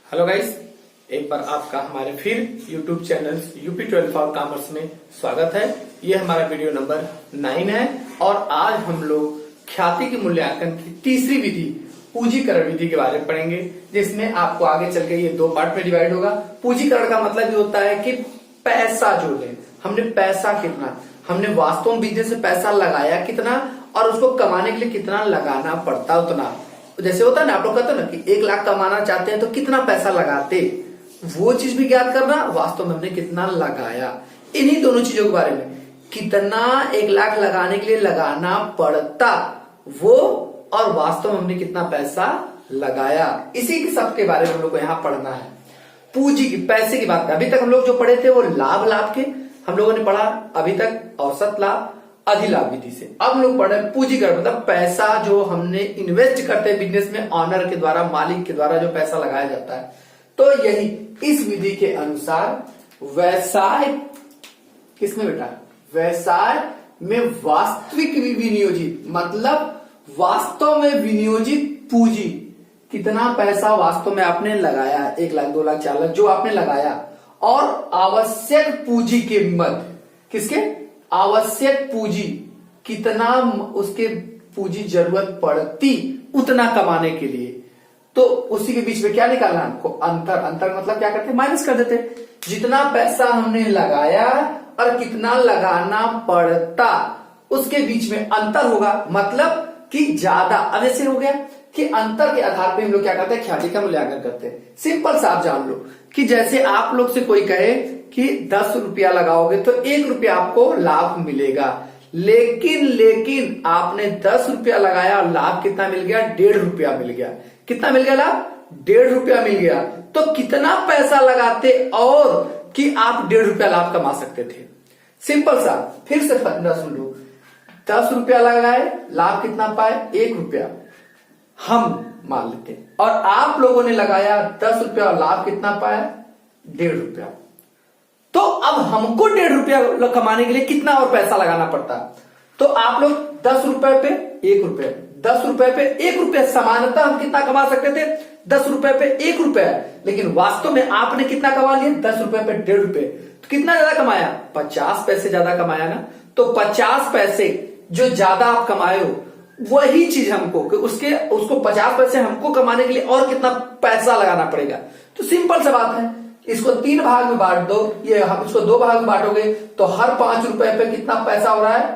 Hello guys, एक बार आपका हमारे फिर YouTube channel UP 12 for commerce में स्वागत है। ये हमारा वीडियो नंबर 9 है और आज हम लोग ख्याति के मूल्यांकन की तीसरी विधि पूंजीकरण विधि के बारे में पढ़ेंगे, जिसमें आपको आगे चल के ये दो पार्ट में डिवाइड होगा। पूंजीकरण का मतलब ये होता है कि पैसा जो है, हमने पैसा कितना, हमने वास्तव में बिजनेस में पैसा लगाया कितना और उसको कमाने के लिए कितना लगाना पड़ता उतना। जैसे होता है ना, आप लोग कहते हैं ना कि 1 लाख कमाना चाहते हैं तो कितना पैसा लगाते, वो चीज भी ज्ञात करना, वास्तव में हमने कितना लगाया। इन्हीं दोनों चीजों के बारे में, कितना 1 लाख लगाने के लिए लगाना पड़ता वो, और वास्तव में हमने कितना पैसा लगाया, इसी के सब के बारे में हम लोग को यहाँ पढ़ना है। पूंजी की, पैसे की बात, अभी तक हम लोग जो पढ़े थे वो लाभ के हम लोगों ने पढ़ा अभी तक, औसत लाभ अधिलाभ विधि से। अब हम लोग पढ़ रहे हैं पूंजीकरण, मतलब पैसा जो हमने इन्वेस्ट करते हैं बिजनेस में, ऑनर के द्वारा, मालिक के द्वारा जो पैसा लगाया जाता है। तो यही इस विधि के अनुसार व्यवसाय किसमें बेटा, व्यवसाय में वास्तविक विनियोजित, मतलब वास्तव में विनियोजित पूंजी, कितना पैसा वास्तव में आपने लगाया, 1 लाख 2 लाख 4 लाख जो आपने लगाया, और आवश्यक पूंजी के मध्य, किसके, आवश्यक पूंजी, कितना उसके पूंजी जरूरत पड़ती उतना कमाने के लिए। तो उसी के बीच में क्या निकालना हमको, अंतर। अंतर मतलब क्या करते हैं, माइनस कर देते, जितना पैसा हमने लगाया और कितना लगाना पड़ता उसके बीच में अंतर होगा, मतलब कि ज्यादा। अब ऐसे हो गया कि अंतर के आधार पे हम लोग क्या करते हैं, ख्याति का मूल्यांकन करते हैं। सिंपल सा आप जान लो कि जैसे आप लोग से कोई कहे कि 10 रुपया लगाओगे तो 1 रुपया आपको लाभ मिलेगा, लेकिन आपने 10 रुपया लगाया और लाभ कितना मिल गया, 1.5 रुपया मिल गया। कितना मिल गया लाभ, 1.5 रुपया मिल गया। तो कितना पैसा लगाते और कि आप 1.5 रुपया लाभ कमा सकते थे। सिंपल सा, फिर से सुन लो, 10 रुपया लगाए, लाभ कितना पाए, 1 रुपया हम मान लेते हैं, और आप लोगों ने लगाया 10 रुपया और लाभ कितना पाया, 1.5 रुपया। तो अब हमको 1.5 रुपया कमाने के लिए कितना और पैसा लगाना पड़ता। तो आप लोग 10 रुपए पे 1 रुपया, 10 रुपए पे 1 रुपया, समानता हम कितना कमा सकते थे, 10 रुपए पे 1 रुपया, लेकिन वास्तव में आपने कितना कमा लिया, 10 रुपए पे 1.5 रुपये। तो कितना ज्यादा कमाया, 50 पैसे ज्यादा कमाया ना। तो 50 पैसे जो ज्यादा आप कमाए हो, वही चीज हमको उसको 50 पैसे हमको कमाने के लिए और कितना पैसा लगाना पड़ेगा। तो सिंपल सा बात है, इसको 3 भाग में बांट दो, ये हम इसको 2 भाग में बांटोगे तो हर 5 रुपए पे कितना पैसा हो रहा है,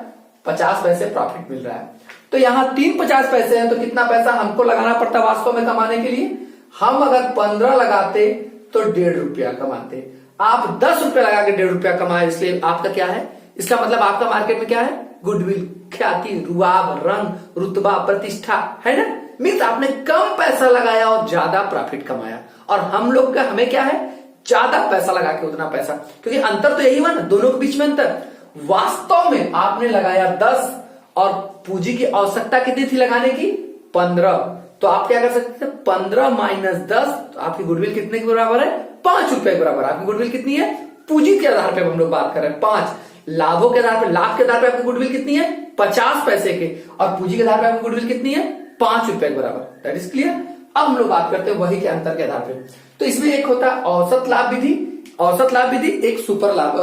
50 पैसे प्रॉफिट मिल रहा है। तो यहाँ 3 50 पैसे हैं, तो कितना पैसा हमको लगाना पड़ता वास्तव में कमाने के लिए। हम अगर 15 लगाते तो 1.5 रुपया कमाते, आप 10 रुपया लगा के 1.5 रुपया कमाए, इसलिए आपका क्या है, इसका मतलब आपका मार्केट में क्या है, गुडविल, ख्याति, रुआब, रंग, रुतबा, प्रतिष्ठा, है ना। मीन्स आपने कम पैसा लगाया और ज्यादा प्रॉफिट कमाया। और हम लोग का, हमें क्या है, ज्यादा पैसा लगा के उतना पैसा, क्योंकि अंतर तो यही हुआ ना दोनों के बीच में अंतर। वास्तव में आपने लगाया 10 और पूंजी की आवश्यकता कितनी थी लगाने की, 15। तो आप क्या कर सकते थे, 15 माइनस 10, तो आपकी गुडविल कितने के बराबर है, 5 रुपए के बराबर। आपकी गुडविल कितनी है, पूंजी के आधार पर हम लोग बात कर रहे हैं 5, लाभों के आधार पर, लाभ के आधार पर आपकी गुडविल कितनी है, 50 पैसे के, और पूंजी के आधार पर आपकी गुडविल कितनी है, 5 रुपए के बराबर। That is clear. अब हम लोग बात करते हैं वही के अंतर के आधार पर। तो इसमें एक होता है औसत लाभ विधि, औसत लाभ विधि, एक सुपर लाभ,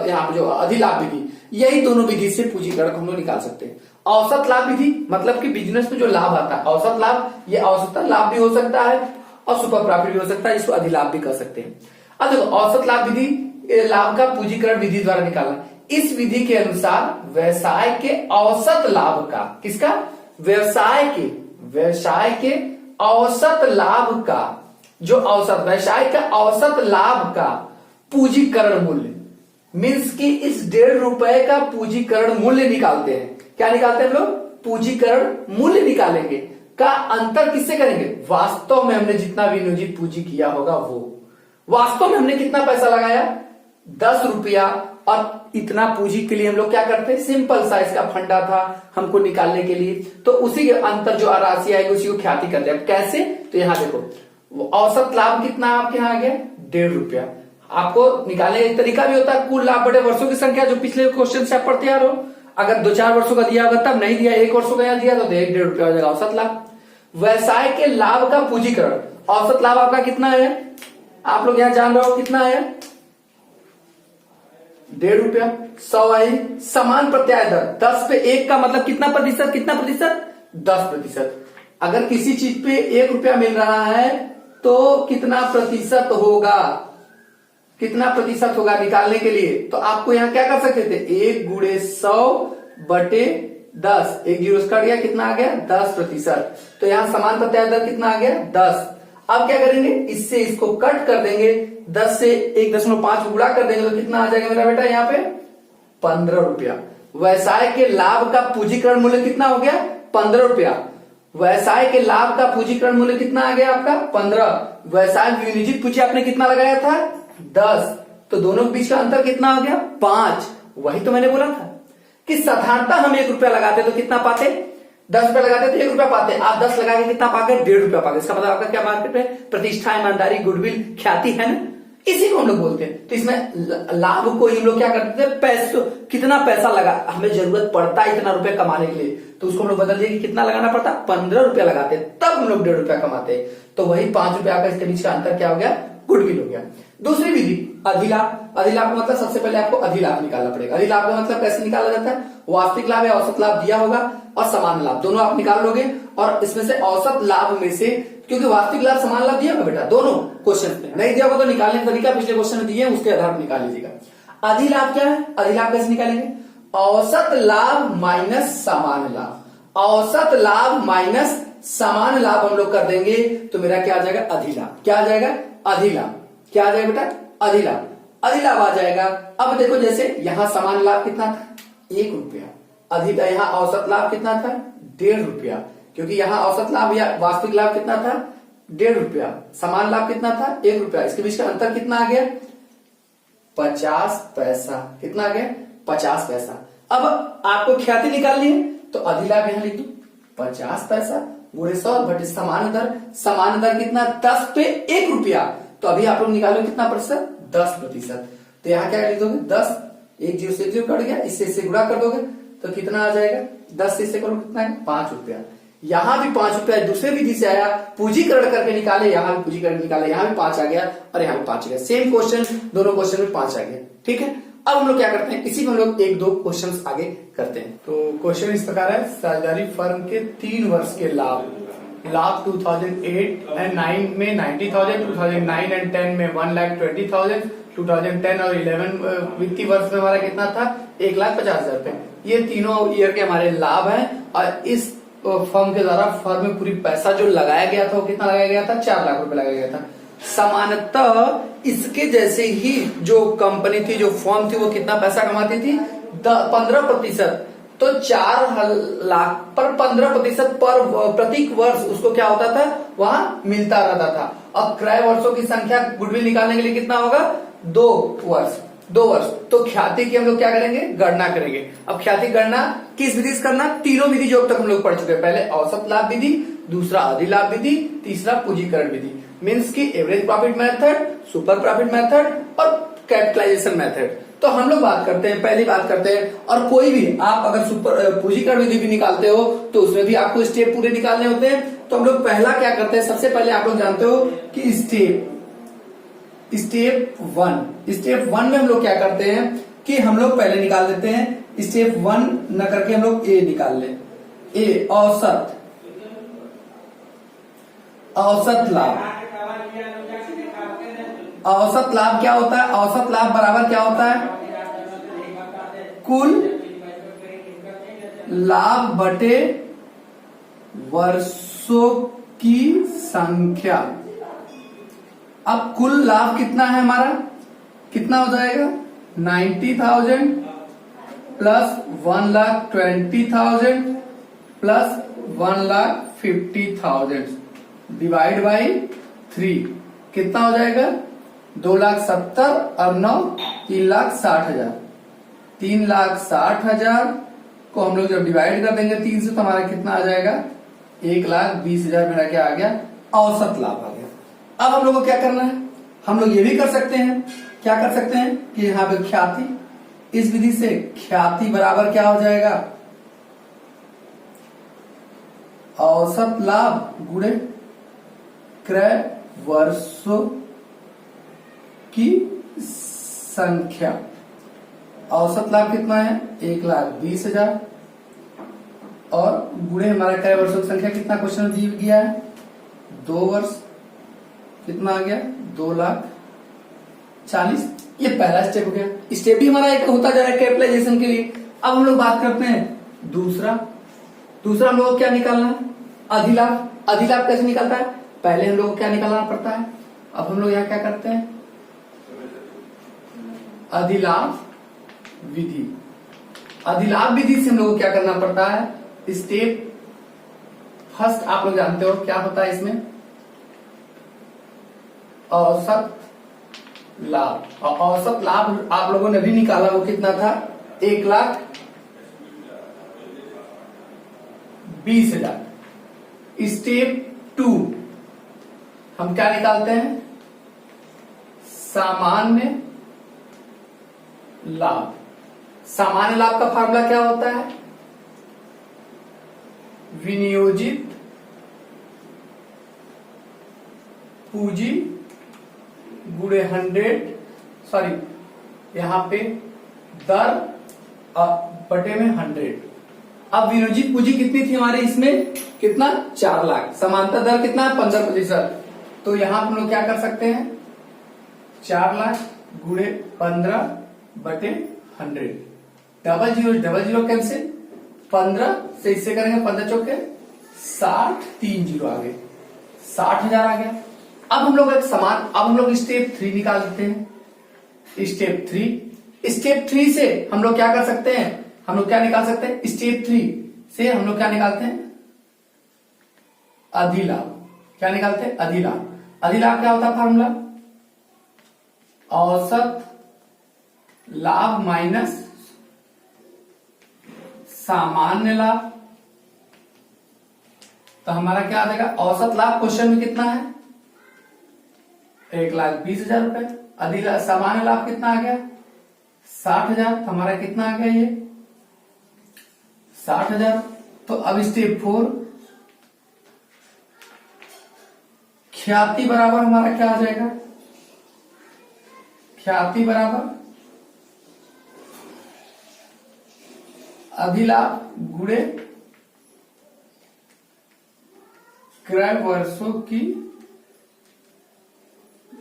यहाँ पे जो अधिलाभ विधि, यही दोनों विधि से पूंजीकरण हम लोग निकाल सकते हैं। औसत लाभ विधि मतलब कि बिजनेस में जो लाभ आता है, औसत लाभ, ये औसतन लाभ भी हो सकता है और सुपर प्रॉफिट भी हो सकता है, इसको अधिलाभ भी कर सकते हैं। अब देखो, औसत लाभ विधि, लाभ का पूंजीकरण विधि द्वारा निकालना। इस विधि के अनुसार व्यवसाय के औसत लाभ का, किसका, व्यवसाय के औसत लाभ का, जो औसत, व्यवसाय का औसत लाभ का पूंजीकरण मूल्य, मीन्स कि इस 1.5 रुपए का पूंजीकरण मूल्य निकालते हैं। क्या निकालते हैं हम लोग, पूंजीकरण मूल्य निकालेंगे, का अंतर किससे करेंगे, वास्तव में हमने जितना विनियोजित पूंजी किया होगा वो। वास्तव में हमने कितना पैसा लगाया, 10 रुपया, और इतना पूंजी के लिए हम लोग क्या करते हैं, सिंपल सा इसका फंडा था हमको निकालने के लिए, तो उसी के अंतर जो राशि आएगी उसी को ख्याति करते हैं। कैसे, तो यहां देखो, औसत लाभ कितना आपके यहां आ गया, 1.5 रुपया। आपको निकालने का तरीका भी होता है, कुल लाभ बटे वर्षों की संख्या, जो पिछले क्वेश्चन से आप पढ़ते आ रहे हो। अगर 2-4 वर्षों का दिया होगा तब, नहीं दिया 1 वर्षों का दिया तो 1.5 रुपया हो जाएगा औसत लाभ। व्यवसाय के लाभ का पूंजीकरण। औसत लाभ आपका कितना है, आप लोग यहां जान रहे हो कितना है, 1.5 रुपया। 100 आई। समान प्रत्याय दर 10 पे 1 का मतलब कितना प्रतिशत, कितना प्रतिशत, 10%। अगर किसी चीज पे 1 रुपया मिल रहा है तो कितना प्रतिशत होगा, कितना प्रतिशत होगा निकालने के लिए तो आपको यहां क्या कर सकते थे, 1 गुणे 100/10, एक जीरो कट गया, कितना आ गया 10%। तो यहां समान प्रत्याय दर कितना आ गया 10। अब क्या करेंगे, इससे इसको कट कर देंगे, 10 से 1.5 गुणा कर देंगे तो कितना आ जाएगा मेरा बेटा यहाँ पे 15 रुपया। व्यवसाय के लाभ का पूंजीकरण मूल्य कितना हो गया 15 रुपया। व्यवसाय के लाभ का पूंजीकरण मूल्य कितना आ गया आपका 15। व्यवसाय में विनियोजित पूंजी आपने कितना लगाया था 10, तो दोनों के बीच का अंतर कितना हो गया 5। वही तो मैंने बोला था कि साधारणतः हम 1 रुपया लगाते तो कितना पाते, 10 रुपया लगाते तो 1 रुपया पाते, आप 10 लगा के कितना पागे 1.5 रुपया पागे। इसका मतलब आपका क्या मार्केट में प्रतिष्ठा, ईमानदारी, गुडविल, ख्याति है ना, इसी को हम लोग बोलते हैं। तो इसमें लाभ को हम लोग क्या करते थे, पैसे, कितना पैसा लगा, हमें जरूरत पड़ता है इतना रुपया कमाने के लिए तो उसको हम लोग बदल दिए कि कितना लगाना पड़ता, 15 रुपया लगाते तब हम लोग 1.5 रुपया कमाते। तो वही 5 रुपया का इसके बीच का अंतर क्या हो गया, गुडविल हो गया। दूसरी विधि अधिलाभ। अधिलाभ का मतलब सबसे पहले आपको अधिलाभ निकालना पड़ेगा। अधिलाभ का मतलब कैसे निकाला जाता है, वास्तविक लाभ या औसत लाभ दिया होगा और समान लाभ दोनों आप निकाल लोगे और इसमें से औसत लाभ में से, क्योंकि वास्तविक लाभ समान लाभ दिया होगा बेटा दोनों क्वेश्चन में, नहीं दिया होगा तो निकालने का तरीका पिछले क्वेश्चन में दिए, उसके आधार पर निकाल लीजिएगा। अधिलाभ क्या है, अधिलाभ कैसे निकालेंगे, औसत लाभ माइनस समान लाभ। औसत लाभ माइनस समान लाभ हम लोग कर देंगे तो मेरा क्या आ जाएगा अधिलाभ। क्या आ जाएगा अधिलाभ, क्या आ जाएगा बेटा अधिलाभ, अधिलाभ आ जाएगा। अब देखो जैसे यहां समान लाभ कितना था 1 रुपया, अधिलाभ यहां औसत लाभ कितना था 1.5 रुपया, क्योंकि यहां औसत लाभ या वास्तविक लाभ कितना था 1.5 रुपया, समान लाभ कितना था 1 रुपया, इसके बीच का अंतर कितना आ गया 50 पैसा। कितना आ गया 50 पैसा। अब आपको ख्याति निकालनी है तो अधिलाभ यहां लिख दो 50 पैसा गुणे 100 बटे समान दर। समान दर कितना 10 पे 1 रुपया, तो अभी आप लोग निकालो कितना प्रतिशत 10%। तो यहां क्या लिख दोगे 10, 1 जीरो से 1 जीरो कट गया, इससे इससे गुणा कर दोगे तो कितना आ जाएगा 10 से इससे करो कितना है 5 रुपया। यहां भी 5 रुपया दूसरे विधि से आया, पूंजीकरण करके निकाले, यहां भी पूंजीकरण निकाले, यहां भी 5 आ गया और यहां भी 5 आ गया। सेम क्वेश्चन दोनों क्वेश्चन में 5 आ गया। ठीक है, अब हम लोग क्या करते हैं, इसी में हम लोग 1-2 क्वेश्चन आगे करते हैं। तो क्वेश्चन इस प्रकार है, साझेदारी फर्म के 3 वर्ष के लाभ 2008 एंड 9 में 90,000, 2009 एंड 10 में 1,20,000, 2010 और 11 वित्तीय वर्ष में हमारा कितना था 1,50,000 रुपए। ये तीनों ईयर के हमारे लाभ हैं और इस फर्म के द्वारा फर्म में पूरी पैसा जो लगाया गया था वो कितना लगाया गया था 4 लाख रुपए लगाया गया था। सामान्यतः इसके जैसे ही जो कंपनी थी, जो फर्म थी, वो कितना पैसा कमाती थी 15%, तो 4 लाख पर 15% पर प्रत्येक वर्ष उसको क्या होता था वहां मिलता रहता था। अब क्रय वर्षों की संख्या गुडविल निकालने के लिए कितना होगा 2 वर्ष। तो ख्याति की हम लोग क्या करेंगे गणना करेंगे। अब ख्याति गणना किस विधि से करना, तीनों विधि जो अब तक हम लोग पढ़ चुके हैं, पहले औसत लाभ विधि, दूसरा अधिलाभ विधि, तीसरा पूंजीकरण विधि, मीन्स की average profit method, super profit method और कैपिटलाइजेशन मेथड। तो हम लोग बात करते हैं, पहली बात करते हैं, और कोई भी आप अगर सुपर पूंजीकरण विधि भी निकालते हो तो उसमें भी आपको स्टेप पूरे निकालने होते हैं। तो हम लोग पहला क्या करते हैं, सबसे पहले आप लोग जानते हो कि स्टेप 1 में हम लोग क्या करते हैं कि हम लोग पहले निकाल देते हैं, स्टेप 1 न करके हम लोग ए निकाल लें। ए औसत लाभ। औसत लाभ क्या होता है, औसत लाभ बराबर क्या होता है कुल लाभ बटे वर्षों की संख्या। अब कुल लाभ कितना है हमारा, कितना हो जाएगा 90,000 प्लस 1,20,000 प्लस 1,50,000 डिवाइड बाई 3 कितना हो जाएगा 2,70,000 और 9 3,60,000। 3,60,000 को हम लोग जब डिवाइड कर देंगे 3 से तो हमारा कितना आ जाएगा 1,20,000 मेरा क्या आ गया औसत लाभ आ गया। अब हम लोग को क्या करना है, हम लोग ये भी कर सकते हैं, क्या कर सकते हैं कि यहाँ पे ख्याति, इस विधि से ख्याति बराबर क्या हो जाएगा औसत लाभ गुणे क्रय वर्षों की संख्या। औसत लाभ कितना है? 1,20,000 और गुणे हमारा क्रय वर्षों की संख्या कितना क्वेश्चन दी गया है? 2 वर्ष। कितना आ गया? 2,40,000। ये पहला स्टेप हो गया। स्टेप भी हमारा एक होता जा रहा है कैपिटलाइजेशन के लिए। अब हम लोग बात करते हैं दूसरा हम लोग को क्या निकालना है? अधिलाभ। अधिलाभ कैसे निकलता है? पहले हम लोग को क्या निकालना पड़ता है? अब हम लोग यहाँ क्या करते हैं? अधिलाभ विधि। अधिलाभ विधि से हम लोग को क्या करना पड़ता है? स्टेप फर्स्ट आप लोग जानते हो क्या होता है इसमें? औसत लाभ। और औसत लाभ आप लोगों ने भी निकाला, वो कितना था? 1,20,000। स्टेप 2 हम क्या निकालते हैं? सामान्य लाभ। सामान्य लाभ का फार्मूला क्या होता है? विनियोजित पूंजी गुणे 100, सॉरी यहां पे दर बटे में 100। अब विनियोजित पूंजी कितनी थी हमारे इसमें? कितना? 4 लाख। समांतर दर कितना है? 15%। तो यहां हम लोग क्या कर सकते हैं? 4 लाख गुणे 15 बटे 100। Double zero cancel. 15 से इससे करेंगे 15 चौके 60, 3 जीरो आ गए, 60,000 आ गया। अब हम लोग स्टेप 3 निकाल लेते हैं। स्टेप 3 से हम लोग क्या कर सकते हैं? हम लोग क्या निकाल सकते हैं? स्टेप 3 से हम लोग क्या निकालते हैं? अधिलाभ। क्या निकालते हैं? अधिलाभ। अधिलाभ क्या होता है फार्मूला? औसत लाभ माइनस सामान्य लाभ। तो हमारा क्या आ जाएगा? औसत लाभ क्वेश्चन में कितना है? 1,20,000 रुपए। अधिलाभ सामान्य लाभ कितना आ गया? 60,000। तो हमारा कितना आ गया? ये 60,000। तो अब स्टेप 4 ख्याति बराबर हमारा क्या आ जाएगा? ख्याति बराबर अधिलाभ गुणे क्रय वर्षों की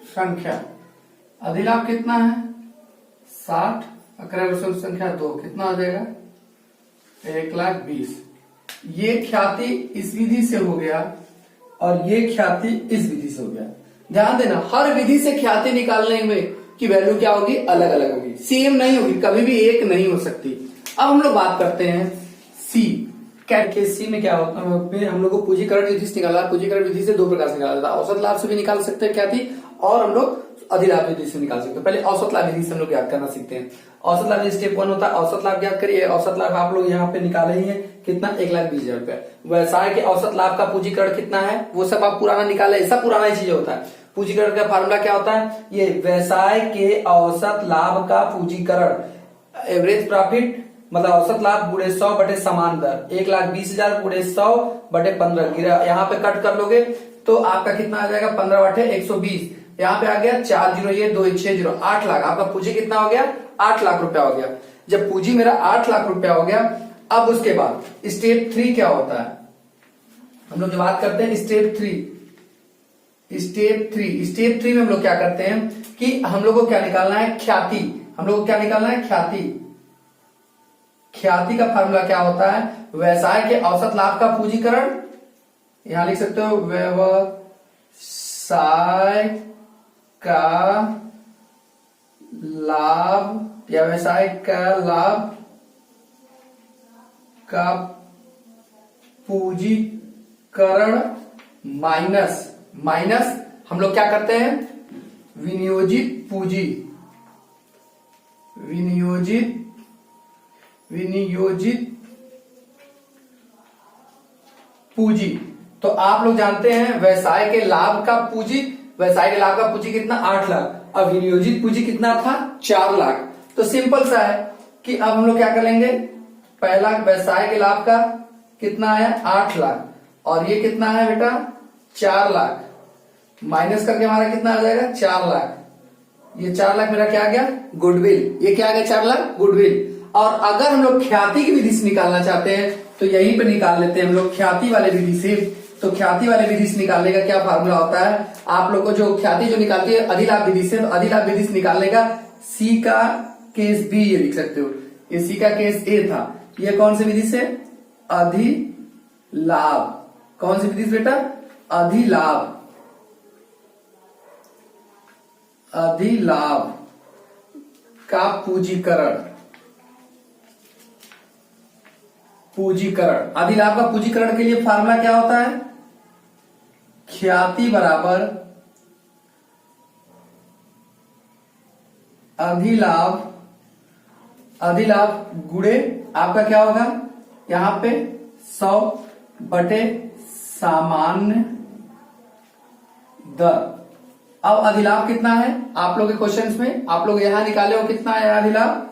संख्या। अधिलाभ कितना है? 60 और क्रय वर्षों की संख्या 2। कितना आ जाएगा? 1,20,000। ये ख्याति इस विधि से हो गया और ये ख्याति इस विधि से हो गया। ध्यान देना, हर विधि से ख्याति निकालने में की वैल्यू क्या होगी? अलग अलग होगी, सेम नहीं होगी, कभी भी एक नहीं हो सकती। अब हम लोग बात करते हैं सी। सी में क्या होता है? हम लोग को पूंजीकरण विधि से निकाला। पूंजीकरण विधि से 2 प्रकार से निकाला जाता है। औसत लाभ से भी निकाल सकते हैं ख्याति, और हम लोग अधिलाभ विधि से निकाल सकते हैं। पहले औसत लाभ विधि से हम लोग याद करना सीखते हैं। औसत लाभ स्टेप 1 होता है। औसत लाभ याद करिए। औसत लाभ आप लोग यहाँ पे निकाले ही है। कितना? 1,20,000 रुपए। व्यवसाय के औसत लाभ का पूंजीकरण कितना है? वो सब आप पुराना निकाले, सब पुराना ही चीज होता है। पूंजीकरण का फार्मूला क्या होता है? ये व्यवसाय के औसत लाभ का पूंजीकरण, एवरेज प्रॉफिट मतलब औसत लाभ गुणे 100 बटे समान दर। 1,20,000 गुणे 100 बटे 15। यहाँ पे कट कर लोगे तो आपका कितना आ जाएगा? 15 बटे 120। यहाँ पे आ गया 4 जीरो, ये 2 6 जीरो, 8 लाख। आपका पूंजी कितना हो गया? 8 लाख रुपया हो गया। जब पूंजी मेरा 8 लाख रुपया हो गया, अब उसके बाद स्टेप 3 क्या होता है? हम लोग जो बात करते हैं स्टेप 3 में हम लोग क्या करते हैं कि हम लोग को क्या निकालना है? ख्याति। हम लोग को क्या निकालना है? ख्याति का फार्मूला क्या होता है? व्यवसाय के औसत लाभ का पूंजीकरण, यहां लिख सकते हो व्यवसाय का लाभ या व्यवसाय का लाभ का पूंजीकरण माइनस हम लोग क्या करते हैं? विनियोजित पूंजी। तो आप लोग जानते हैं व्यवसाय के लाभ का पूंजी कितना? 8 लाख। अब विनियोजित पूंजी कितना था? 4 लाख। तो सिंपल सा है कि अब हम लोग क्या कर लेंगे? पहला व्यवसाय के लाभ का कितना आया? 8 लाख। और ये कितना है बेटा 4 लाख, माइनस करके हमारा कितना आ जाएगा 4 लाख। ये 4 लाख मेरा क्या आ गया गुडविल, ये क्या आ गया 4 लाख गुडविल। और अगर हम लोग ख्याति की विधि से निकालना चाहते हैं तो यहीं पे निकाल लेते हैं हम लोग ख्याति वाले विधि से। तो ख्याति वाले विधि से निकालने का क्या फार्मूला होता है, आप लोग को जो ख्याति जो निकालती है अधिलाभ विधि से, तो अधिलाभ विधि से निकालने का सी का केस बी ये लिख सकते हो, ये सी का केस ए था। ये कौन सी विधि से अधिलाभ, कौन सी विधि से बेटा अधिलाभ, अधिलाभ का पूंजीकरण, पूंजीकरण। अधिलाभ का पूंजीकरण के लिए फार्मूला क्या होता है, ख्याति बराबर अधिलाभ, अधिलाभ गुणे आपका क्या होगा यहां पे 100 बटे सामान्य दर। अब अधिलाभ कितना है आप लोग के क्वेश्चंस में, आप लोग यहां निकाले हो कितना है अधिलाभ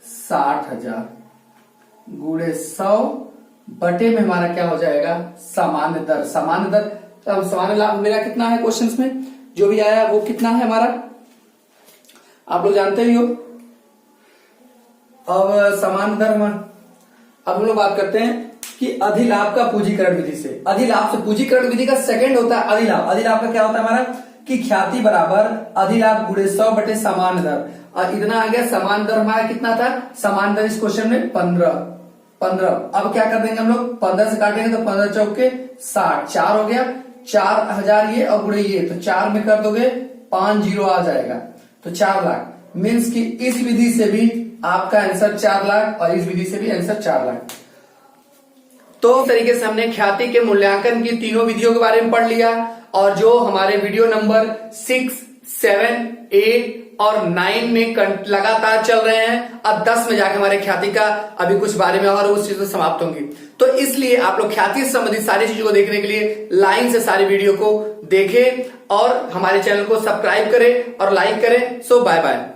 60,000 गुणे 100 बटे में हमारा क्या हो जाएगा सामान्य दर। सामान्य दर, अब सामान्य लाभ मेरा कितना है क्वेश्चंस में जो भी आया वो कितना है हमारा आप लोग जानते ही हो। अब सामान्य दर में अब हम लोग बात करते हैं कि अधिलाभ का पूंजीकरण विधि से। अधिलाभ से पूंजीकरण विधि का सेकंड होता है अधिलाभ। अधिलाभ का क्या होता है हमारा कि ख्याति बराबर अधिलाभ गुणे 100 बटे सामान्य दर। और इतना आ गया सामान्य दर हमारा कितना था, सामान्य दर इस क्वेश्चन में 15। अब क्या कर देंगे हम लोग 15 से काटेंगे तो 15 चौके 60, 4 हो गया 4,000 ये और गुणे ये, तो 4 में कर दोगे 5 जीरो आ जाएगा तो 4 लाख। मीन्स कि इस विधि से भी आपका आंसर 4 लाख और इस विधि से भी आंसर 4 लाख। तो इस तरीके से हमने ख्याति के मूल्यांकन की तीनों विधियों के बारे में पढ़ लिया। और जो हमारे वीडियो नंबर 6, 7, 8 और 9 में लगातार चल रहे हैं, अब 10 में जाके हमारे ख्याति का अभी कुछ बारे में और उस चीज से समाप्त होंगी। तो इसलिए आप लोग ख्याति से संबंधित सारी चीजों को देखने के लिए लाइन से सारी वीडियो को देखें और हमारे चैनल को सब्सक्राइब करें और लाइक करें। सो बाय बाय।